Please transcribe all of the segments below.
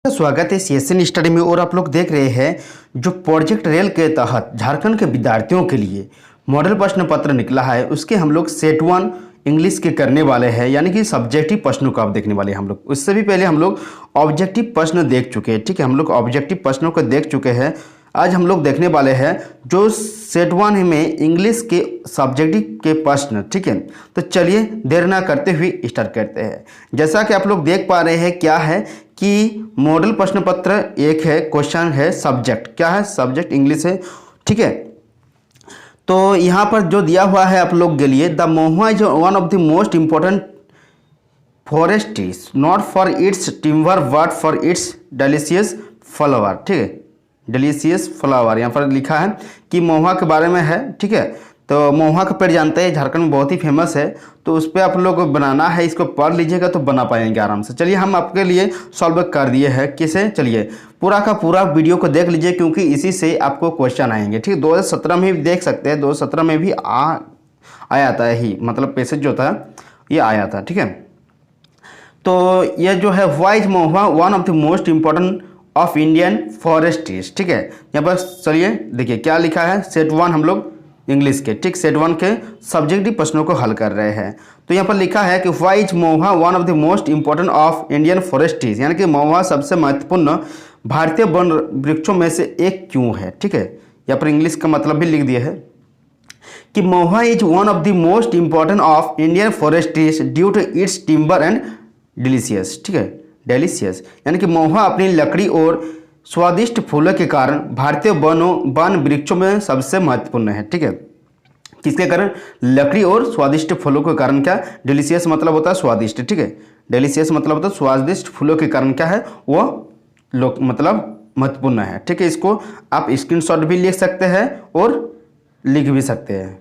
स्वागत है CSN study में। और आप लोग देख रहे हैं जो प्रोजेक्ट रेल के तहत झारखंड के विद्यार्थियों के लिए मॉडल प्रश्न पत्र निकला है, उसके हम लोग सेट 1 इंग्लिश के करने वाले हैं, यानी कि सब्जेक्टिव प्रश्नों को आप देखने वाले हैं हम लोग। उससे भी पहले हम लोग ऑब्जेक्टिव प्रश्न देख चुके हैं, ठीक है। हम लोग ऑब्जेक्टिव प्रश्नों को देख चुके हैं। आज हम लोग देखने वाले हैं जो सेट 1 में इंग्लिश के सब्जेक्टिव के प्रश्न, ठीक है। तो चलिए देर ना करते हुए स्टार्ट करते हैं। जैसा कि आप लोग देख पा रहे हैं क्या है कि मॉडल प्रश्न पत्र एक है, क्वेश्चन है सब्जेक्ट, क्या है सब्जेक्ट इंग्लिश है, ठीक है। तो यहाँ पर जो दिया हुआ है आप लोग के लिए, the Mahua is one of the most important forest trees not for its timber but for its delicious flower, ठीक है। डेलिशियस फ्लावर यहाँ पर लिखा है कि महुआ के बारे में है, ठीक है। तो महुआ का पेड़ जानते हैं झारखंड में बहुत ही फेमस है, तो उस पर आप लोग को बनाना है, इसको पढ़ लीजिएगा तो बना पाएंगे आराम से। चलिए हम आपके लिए सॉल्व कर दिए हैं, कैसे, चलिए पूरा का पूरा वीडियो को देख लीजिए क्योंकि इसी से आपको क्वेश्चन आएंगे, ठीक है। 2017 में भी देख सकते हैं, 2017 में भी आया था ही, मतलब पैसेज जो था ये आया था, ठीक है। तो ये जो है why is Mahua one of the most important of Indian forest trees, ठीक है। यहाँ पर चलिए देखिए क्या लिखा है, सेट 1 हम लोग इंग्लिश के, ठीक, सेट 1 के सब्जेक्टिव प्रश्नों को हल कर रहे हैं। तो यहाँ पर लिखा है कि why is Mahua one of the most important of Indian forest trees, यानी कि महुआ सबसे महत्वपूर्ण भारतीय वन वृक्षों में से एक क्यों है, ठीक है। यहाँ पर इंग्लिश का मतलब भी लिख दिया है कि mahua is one of the most important of Indian forest trees due to its timber and delicious, ठीक है, डेलिशियस, यानी कि महुआ अपनी लकड़ी और स्वादिष्ट फूलों के कारण भारतीय वन वृक्षों में सबसे महत्वपूर्ण है, ठीक है। किसके कारण, लकड़ी और स्वादिष्ट फूलों के कारण, क्या, डिलीशियस मतलब होता है स्वादिष्ट, ठीक है। डेलिशियस मतलब होता है स्वादिष्ट फूलों के कारण क्या है वो मतलब महत्वपूर्ण है, ठीक है। इसको आप स्क्रीनशॉट भी लिख सकते हैं और लिख भी सकते हैं।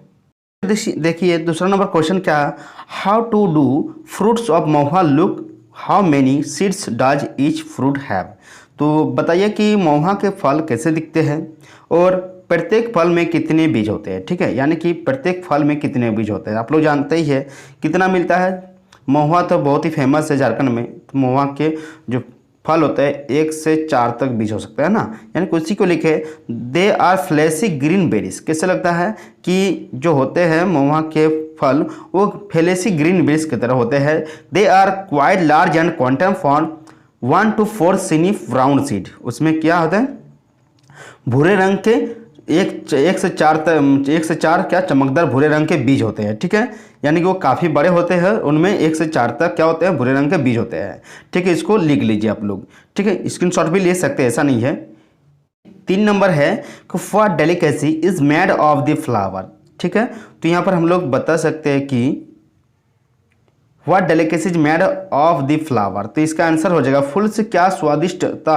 देखिए दूसरा नंबर क्वेश्चन क्या है, how to do fruits of mahua look, how many seeds does each fruit have. तो बताइए कि महुआ के फल कैसे दिखते हैं और प्रत्येक फल में कितने बीज होते हैं, ठीक है। यानी कि प्रत्येक फल में कितने बीज होते हैं, आप लोग जानते ही है कितना मिलता है। महुआ तो बहुत ही फेमस है झारखंड में, तो महुआ के जो फल होते हैं 1 से 4 तक बीज हो सकता है ना, यानी कि उसी को लिखे they are flashy green berries. कैसे लगता है कि जो होते हैं महुआ के फल वो फ्लैशी ग्रीन बेरीज की तरह होते हैं। They are quite large and quantum form 1 to 4 सिनी राउंड सीड। उसमें क्या होता है, भूरे रंग के एक से चार क्या चमकदार भूरे रंग के बीज होते हैं, ठीक है। यानी कि वो काफ़ी बड़े होते हैं, उनमें 1 से 4 तक क्या होते हैं, भूरे रंग के बीज होते हैं, ठीक है। इसको लिख लीजिए आप लोग, ठीक है। स्क्रीनशॉट भी ले सकते हैं, ऐसा नहीं है। 3 नंबर है कि for delicacy is made of the flower, ठीक है। तो यहाँ पर हम लोग बता सकते हैं कि what delicacy is made of the flower. तो इसका आंसर हो जाएगा फूल से क्या स्वादिष्टता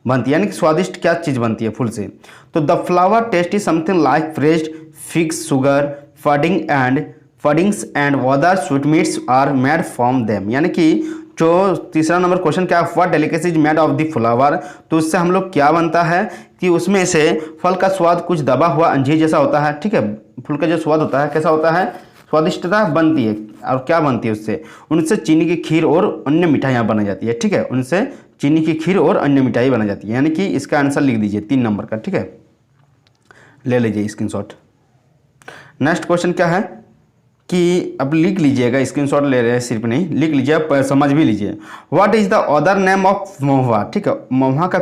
बनती है, यानी कि स्वादिष्ट क्या चीज़ बनती है फूल से। तो the flower taste is something like fresh figs sugar puddings and other sweetmeats are made from them. यानी कि जो तीसरा नंबर क्वेश्चन क्या है, what delicacy is made of the flower, तो उससे हम लोग क्या बनता है कि उसमें से फल का स्वाद कुछ दबा हुआ अंजीर जैसा होता है, ठीक है। फूल का जो स्वाद होता है कैसा होता है, स्वादिष्टता बनती है। और क्या बनती है उससे, उनसे चीनी की खीर और अन्य मिठाइयाँ बनाई जाती है, ठीक है। उनसे चीनी की खीर और अन्य मिठाई बनाई जाती है, यानी कि इसका आंसर लिख दीजिए 3 नंबर का, ठीक है। ले लीजिए स्क्रीनशॉट। नेक्स्ट क्वेश्चन क्या है कि अब लिख लीजिएगा, स्क्रीनशॉट ले रहे हैं सिर्फ नहीं, लिख लीजिए, आप समझ भी लीजिए। What is the other name of mahua, ठीक है। महुआ का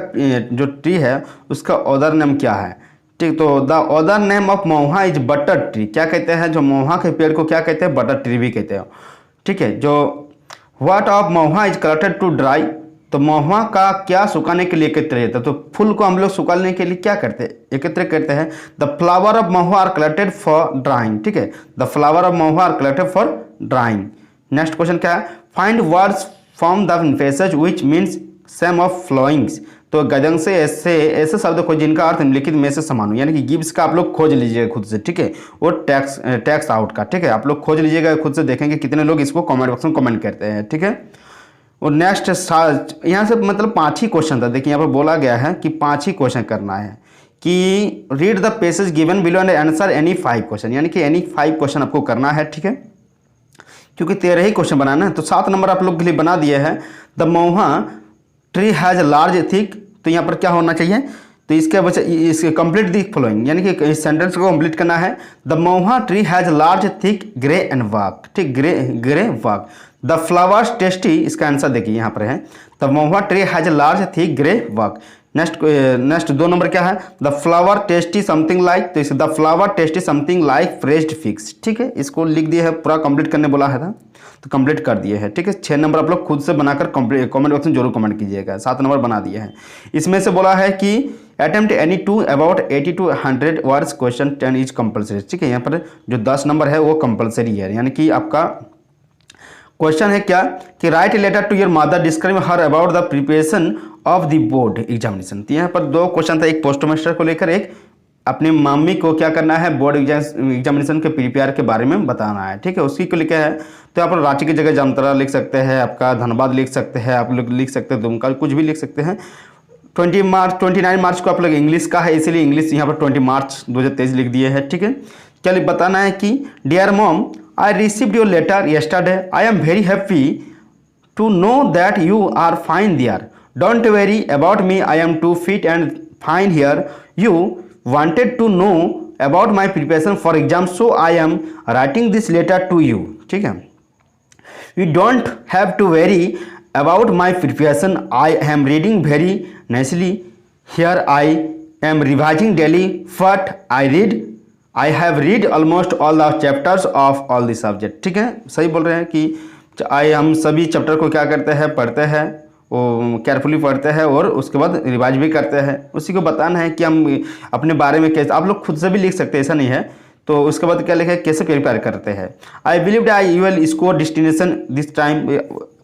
जो ट्री है उसका अदर नेम क्या है, ठीक। तो the other name of mahua is butter tree. क्या कहते हैं, जो महुआ के पेड़ को क्या कहते हैं, बटर ट्री भी कहते हैं, ठीक है। जो what of mahua is collected to dry, तो महुआ का क्या सुखाने के लिए एकत्र रहता है। तो फूल को हम लोग सुखाने के लिए क्या करते हैं, एकत्र करते हैं। The flower of mahua are collected for drying, ठीक है। The flower of mahua are collected for drying. Next question क्या है, find words from the passage which means same of followings. तो गजंग से ऐसे शब्द खोज जिनका अर्थ निम्नलिखित में से समान हो, यानी कि गिब्स का आप लोग खोज लीजिएगा खुद से, ठीक है। और टैक्स आउट का, ठीक है, आप लोग खोज लीजिएगा खुद से, देखेंगे कितने लोग इसको कमेंट बॉक्स में कमेंट करते हैं, ठीक है। और नेक्स्ट यहाँ से मतलब 5 ही क्वेश्चन था, देखिए यहाँ पर बोला गया है कि 5 ही क्वेश्चन करना है कि read the passage given below and answer any 5 question, यानी कि एनी 5 क्वेश्चन आपको करना है, ठीक है। क्योंकि 13 ही क्वेश्चन बनाना है, तो 7 नंबर आप लोग के लिए बना दिए हैं। The mahua tree has large thick, तो यहाँ पर क्या होना चाहिए, तो इसके वजह इसके कंप्लीट दी फॉलोइंग, यानी कि इस सेंटेंस को कंप्लीट करना है। The mahua tree has large thick grey and वाक, ठीक, ग्रे वाक। द फ्लावर्स टेस्टी, इसका आंसर देखिए यहाँ पर है, the mahua tree has large thick grey वाक। नेक्स्ट 2 नंबर क्या है, the flower tasty something like, तो इसे the flower tasty something like fresh figs, ठीक है, इसको लिख दिया है, पूरा कंप्लीट करने बोला है था तो कंप्लीट कर दिए है, ठीक है। 6 नंबर आप लोग खुद से बनाकर कमेंट बॉक्स में जरूर कमेंट कीजिएगा। 7 नंबर बना दिए हैं। इसमें से बोला है कि attempt any two about 80 to 100 words question 10 is compulsory, ठीक है। यहाँ पर जो 10 नंबर है वो कंपलसरी है, यानी कि आपका क्वेश्चन है क्या कि write a letter to your mother describe her about the preparation of the board examination. तो यहाँ पर 2 क्वेश्चन था, एक पोस्ट मास्टर को लेकर, एक अपनी मम्मी को क्या करना है बोर्ड एग्जामिनेशन के प्रिपेयर के बारे में बताना है, ठीक है, उसी को लिखा है। तो यहाँ पर रांची की जगह जामताड़ा लिख सकते हैं, आपका धनबाद लिख सकते हैं, आप लोग लिख सकते हैं दुमका, कुछ भी लिख सकते हैं। 29 मार्च को आप लोग इंग्लिश का है, इसीलिए इंग्लिश यहाँ पर 20 मार्च 2023 लिख दिए हैं, ठीक है। चलिए बताना है कि dear mom I received your letter yesterday, I am very happy to know that you are fine there, don't worry about me, I am too fit and fine here, you wanted to know about my preparation for exam, so I am writing this letter to you, ठीक है। You don't have to worry about my preparation, I am reading very nicely here, I am revising daily what I have read almost all the chapters of all the subject, ठीक है। सही बोल रहे हैं कि हम सभी चैप्टर को क्या करते हैं, पढ़ते हैं, वो केयरफुली पढ़ते हैं और उसके बाद रिवाइज भी करते हैं। उसी को बताना है कि हम अपने बारे में कैसे, आप लोग खुद से भी लिख सकते हैं, ऐसा नहीं है। तो उसके बाद क्या लिखा है, कैसे प्रिपेयर करते हैं। I believe I you will score destination this time,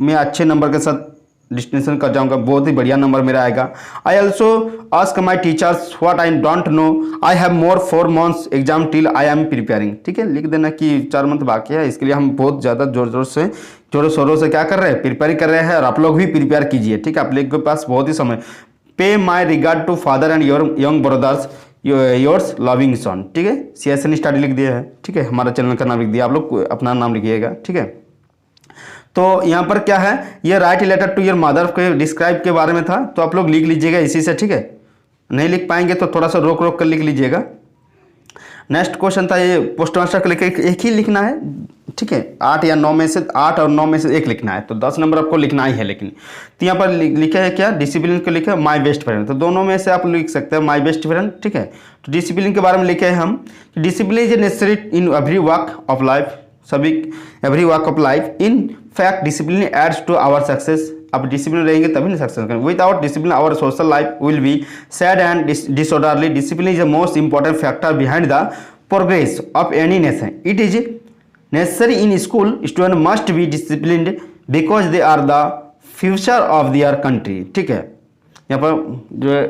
मैं अच्छे नंबर के साथ डेस्टिनेशन कर जाऊंगा, बहुत ही बढ़िया नंबर मेरा आएगा। I also ask my teachers what I don't know, I have more 4 months exam till I am preparing, ठीक है। लिख देना कि 4 मंथ बाकी है, इसके लिए हम बहुत ज़्यादा जोरों शोरों से क्या कर रहे हैं, प्रिपेयर कर रहे हैं, और आप लोग भी प्रिपेयर कीजिए, ठीक है। आप लोग के पास बहुत ही समय। Pay my regard to father and your young brothers yours loving son, ठीक है। CSN स्टडी लिख दिया है, ठीक है, हमारा चैनल का नाम लिख दिया, आप लोग अपना नाम लिखिएगा, ठीक है। तो यहाँ पर क्या है, ये write letter to your mother के डिस्क्राइब के बारे में था, तो आप लोग लिख लीजिएगा इसी से, ठीक है। नहीं लिख पाएंगे तो थोड़ा सा रोक कर लिख लीजिएगा। नेक्स्ट क्वेश्चन था, ये पोस्ट मास्टर को लेकर एक ही लिखना है, ठीक है। 8 या 9 में से 8 और 9 में से एक लिखना है, तो 10 नंबर आपको लिखना ही है। लेकिन तो यहाँ पर लिखा है क्या, डिसिप्लिन को लिखा है माई बेस्ट फ्रेंड, तो दोनों में से आप लिख सकते हैं माई बेस्ट फ्रेंड, ठीक है। तो डिसिप्लिन के बारे में लिखे हैं हम, discipline is necessary in every walk of life, every walk of life, in fact discipline aids to our success. अब डिसिप्लिन रहेंगे तभी ना सक्सेस करेंगे। Without discipline our social life will be sad and disorderly. Discipline is the most important factor behind the progress of any nation. It is necessary in school, student must be disciplined because they are the future of their country, ठीक है। यहाँ पर जो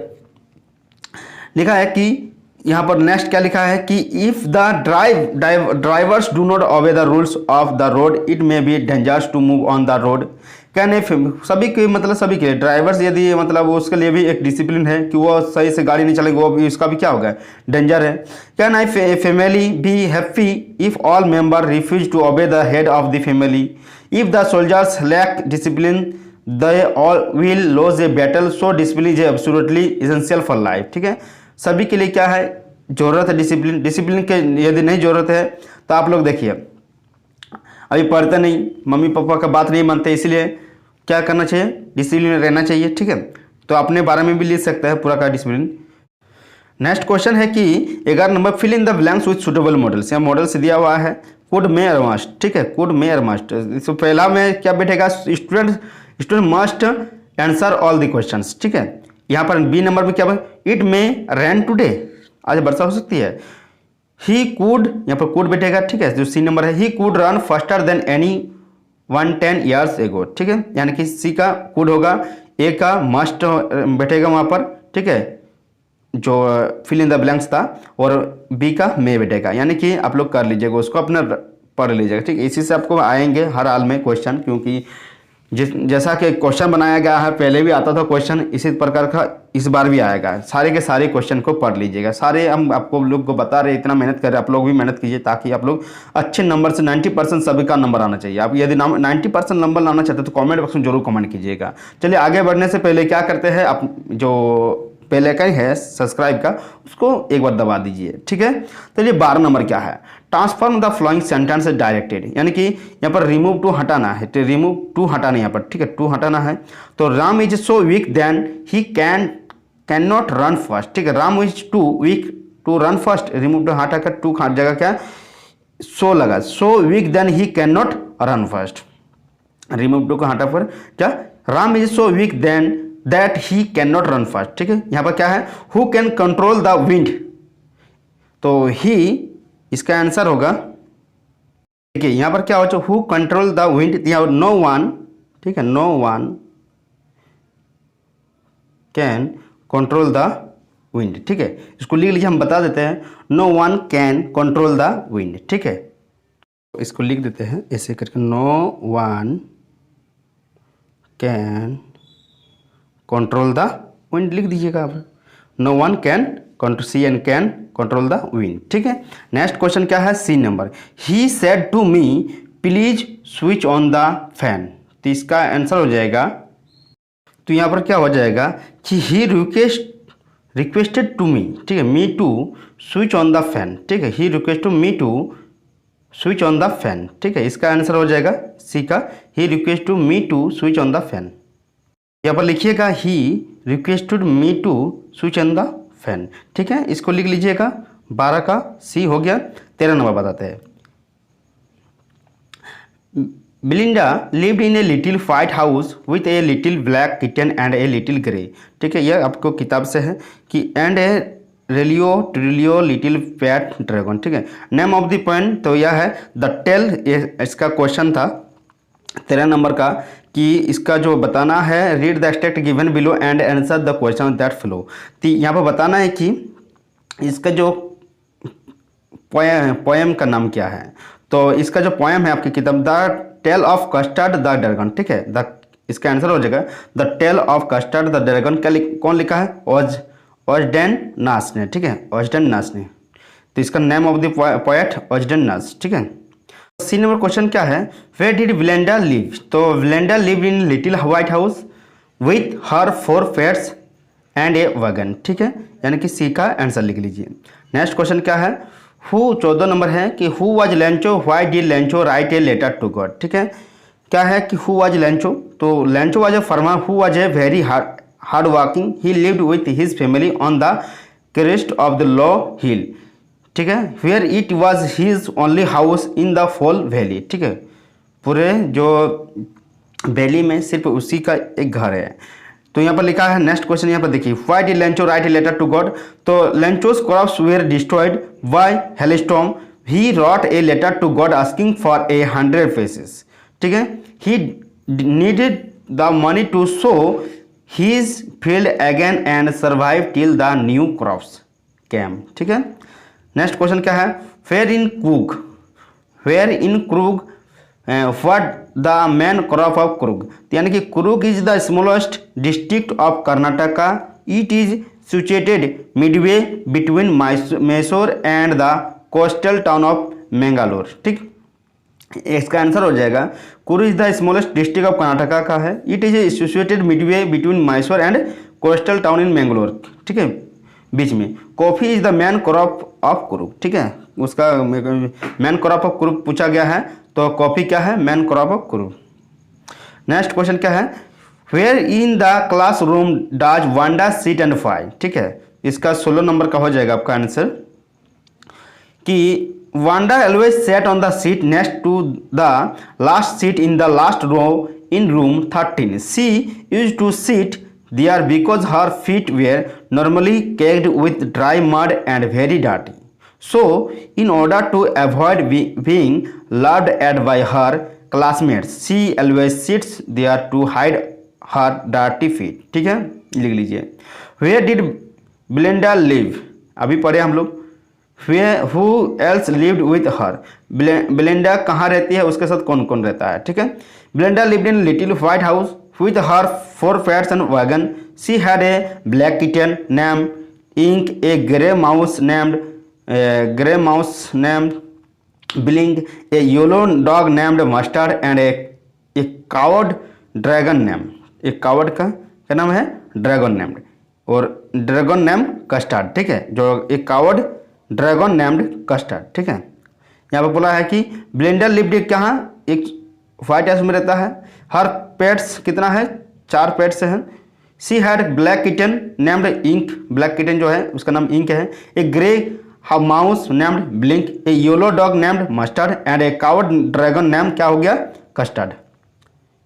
लिखा है कि यहाँ पर नेक्स्ट क्या लिखा है कि if the drivers do not obey the rules of the road it may be dangerous to move on the road. क्या नहीं, सभी के मतलब सभी के ड्राइवर्स यदि मतलब उसके लिए भी एक डिसिप्लिन है कि वो सही से गाड़ी नहीं चलेगी, वो भी उसका भी क्या होगा, डेंजर है। क्या नहीं, family be happy if all member refuse to obey the head of the family. If the soldiers lack discipline they all will loss a battle, so discipline is absolutely essential for life, ठीक है। सभी के लिए क्या है, जरूरत है discipline. Discipline के यदि नहीं जरूरत है तो आप लोग देखिए अभी पढ़ते नहीं, मम्मी पापा का बात नहीं मानते, इसलिए क्या करना चाहिए, डिसिप्लिन रहना चाहिए, ठीक है। तो अपने बारे में भी लिख सकते हैं पूरा का डिसिप्लिन। नेक्स्ट क्वेश्चन है कि 11 number, fill in the blanks with suitable modals. यहाँ मॉडल से दिया हुआ है कुड मे और मस्ट, ठीक है, कुड मे और मस्ट। इसको पहला में क्या बैठेगा, student must answer all the questions, ठीक है। यहाँ पर बी नंबर में क्या, इट मे रेन टुडे, आज वर्षा हो सकती है। ही कूड, यहाँ पर कूड बैठेगा, ठीक है। जो सी नंबर है, he could run faster than any 110 years ago, ठीक है। यानी कि सी का कूड होगा, ए का मस्ट बैठेगा वहाँ पर, ठीक है, जो फिल इन द ब्लैंक्स था, और बी का मे बैठेगा। यानी कि आप लोग कर लीजिएगा, उसको अपना पढ़ लीजिएगा, ठीक है। इसी से आपको आएंगे हर हाल में क्वेश्चन, क्योंकि जैसा कि क्वेश्चन बनाया गया है, पहले भी आता था क्वेश्चन इसी प्रकार का, इस बार भी आएगा। सारे के सारे क्वेश्चन को पढ़ लीजिएगा। सारे हम आपको लोग को बता रहे, इतना मेहनत कर रहे, आप लोग भी मेहनत कीजिए ताकि आप लोग अच्छे नंबर से 90% सभी का नंबर आना चाहिए। आप यदि 90% नंबर लाना चाहते हैं तो कमेंट बॉक्स में जरूर कमेंट कीजिएगा। चलिए आगे बढ़ने से पहले क्या करते हैं, आप जो पहले का ही है सब्सक्राइब का, उसको एक बार दबा दीजिए, ठीक है। तो ये 12 नंबर क्या है, transform the flowing sentence directed, यानी कि यहाँ पर रिमूव टू हटाना है, तो रिमूव टू हटाना यहाँ पर, ठीक है, टू हटाना है। तो Ram is so weak then he can not run fast, ठीक है, Ram is too weak to run fast, remove to हटाकर टू जगह क्या सो लगा, so weak then he can not run fast, remove to को हटा पर क्या, Ram is so weak then that he can not run fast, ठीक है। यहाँ पर क्या है, who can control the wind, तो ही इसका आंसर होगा, ठीक है। यहाँ पर क्या हो, हु कंट्रोल द विंड, यहाँ नो वन, ठीक है, no one can control the wind, ठीक है। इसको लिख लीजिए, हम बता देते हैं, no one can control the wind, ठीक है। इसको लिख देते हैं ऐसे करके, no one can control the wind लिख दीजिएगा आप, no one can can control the wind, ठीक है। नेक्स्ट क्वेश्चन क्या है, C number, he said to me please switch on the fan, तो इसका आंसर हो जाएगा, तो यहाँ पर क्या हो जाएगा कि ही रिक्वेस्टेड टू मी, ठीक है, me to switch on the fan, ठीक है, he request to me to switch on the fan, ठीक है। इसका आंसर हो जाएगा सी का, he request to me to switch on the fan. यहाँ पर लिखिएगा he requested me to switch on the fan, ठीक है। इसको लिख लीजिएगा, 12 का सी हो गया। 13 नंबर बताते हैं, Belinda lived in a little white house with a little black kitten and a little grey, ठीक है, यह आपको किताब से है कि and a trulio little pet dragon, ठीक है। नेम ऑफ द पोएम, तो यह है द टेल, इसका क्वेश्चन था 13 नंबर का, कि इसका जो बताना है, read the text given below and answer the question that flow, तो यहाँ पर बताना है कि इसका जो पोएम का नाम क्या है। तो इसका जो पोएम है आपकी किताब, the tale of Custard the Dragon, ठीक है, इसका आंसर हो जाएगा the tale of Custard the Dragon. कौन लिखा है, ऑजडेन नास ने, ठीक है, ऑजडेन नास ने, तो इसका नेम ऑफ द पोएट ऑजडेन नास, ठीक है। सी नंबर क्वेश्चन क्या है, वेयर डिड ब्लेंडा लिव, तो Belinda live in little white house with her 4 pets and a wagon, ठीक है, यानी कि सी का आंसर लिख लीजिए। नेक्स्ट क्वेश्चन क्या है, हु 14 नंबर है कि who was Lencho, why did Lencho write a letter to God, ठीक है। क्या है कि हु वाज लेंचो, तो Lencho was a farmer who was a very hard working, he lived with his family on the crest of the low hill, ठीक है, where it was his only house in the fall valley, ठीक है, पूरे जो valley में सिर्फ उसी का एक घर है। तो यहाँ पर लिखा है, नेक्स्ट क्वेश्चन यहाँ पर देखिए, why did Lencho write a letter to God, तो Lencho's crops were destroyed by hailstorm, he wrote a letter to God asking for 100 pesos, ठीक है, he needed the money to sow his field again and survive till the new crops came, ठीक है। Next question क्या है, where in Coorg what the main crop of Coorg, यानी कि Coorg is the smallest district of Karnataka, it is situated Midway between Mysore and the coastal town of Mangalore, ठीक, इसका answer हो जाएगा, Krug is the smallest district of Karnataka का है, it is situated Midway between Mysore and coastal town in Mangalore, ठीक है, बीच में। Coffee is the man crop of Krug, ठीक है, उसका मैन क्रॉप ऑफ क्रूग पूछा गया है, तो कॉफ़ी क्या है, main crop of Coorg. Next question क्या है, where in the classroom does Wanda sit and fight, ठीक है, इसका 16 नंबर का हो जाएगा आपका आंसर, कि Wanda always sat on the seat next to the last seat in the last row in room 13. She used to sit there because her feet were normally caked with dry mud and very dirty. So, in order to avoid being laughed at by her classmates, she always sits there to hide her dirty feet. ठीक है, लिख लीजिए. Where did Belinda live? अभी पढ़े हम लोग. Who else lived with her, Belinda कहाँ रहती है, उसके साथ कौन कौन रहता है, ठीक है। Belinda lived in little white house with her 4 pets and wagon, she had a black kitten named Ink, a grey mouse named Blink, a yellow dog named Mustard and a coward dragon name, एक coward का क्या नाम है, dragon named, और dragon named Custard, ठीक है, जो एक कावर्ड ड्रैगन नेम्ड कस्टर्ड, ठीक है। यहाँ पर बोला है कि बेलिंडा लिव्ड कहाँ, एक व्हाइट हाउस में रहता है, हर पेट्स कितना है, 4 पेट्स हैं, she had black kitten named Ink, black kitten जो है उसका नाम इंक है, a grey mouse named Blink, a yellow dog named Mustard and a coward dragon name क्या हो गया, कस्टर्ड।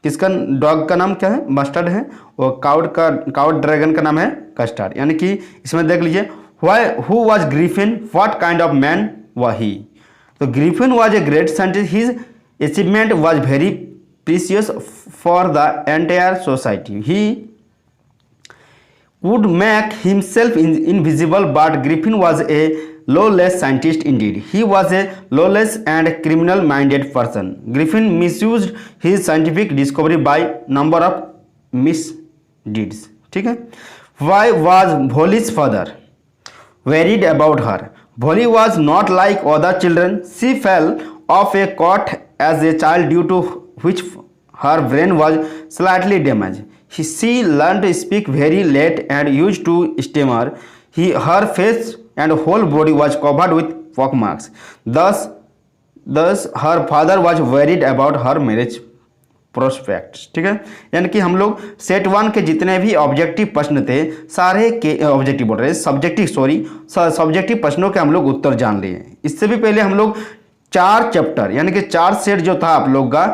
किसका डॉग का नाम क्या है, मस्टर्ड है, और कावर्ड ड्रैगन का नाम है कस्टर्ड। यानी कि इसमें देख लीजिए, who was Griffin, what kind of man was he. तो Griffin was a great scientist, his achievement was very precious for the entire society, he would make himself invisible, but Griffin was a lawless scientist indeed. He was a lawless and criminal-minded person. Griffin misused his scientific discovery by number of misdeeds. ठीक है। Why was Bholi's father worried about her? Bholi was not like other children. She fell off a cot as a child, due to which her brain was slightly damaged. She learned to speak very late and used to stammer. Her face and whole body was covered with pockmarks. Thus her father was worried about her marriage prospects. ठीक है। यानी कि हम लोग set 1 के जितने भी objective प्रश्न थे, सारे के ऑब्जेक्टिव बोल रहे हैं, सब्जेक्टिव प्रश्नों के हम लोग उत्तर जान लिए। इससे भी पहले हम लोग 4 चैप्टर यानी कि 4 सेट जो था आप लोग का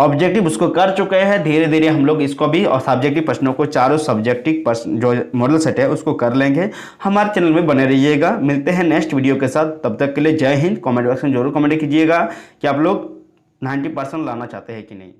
ऑब्जेक्टिव उसको कर चुके हैं। धीरे धीरे हम लोग इसको भी और सब्जेक्टिव प्रश्नों को, चारों सब्जेक्टिव प्रश्न जो मॉडल सेट है उसको कर लेंगे। हमारे चैनल में बने रहिएगा। मिलते हैं नेक्स्ट वीडियो के साथ, तब तक के लिए जय हिंद। कमेंट बॉक्स में जरूर कमेंट कीजिएगा कि आप लोग 90% लाना चाहते हैं कि नहीं।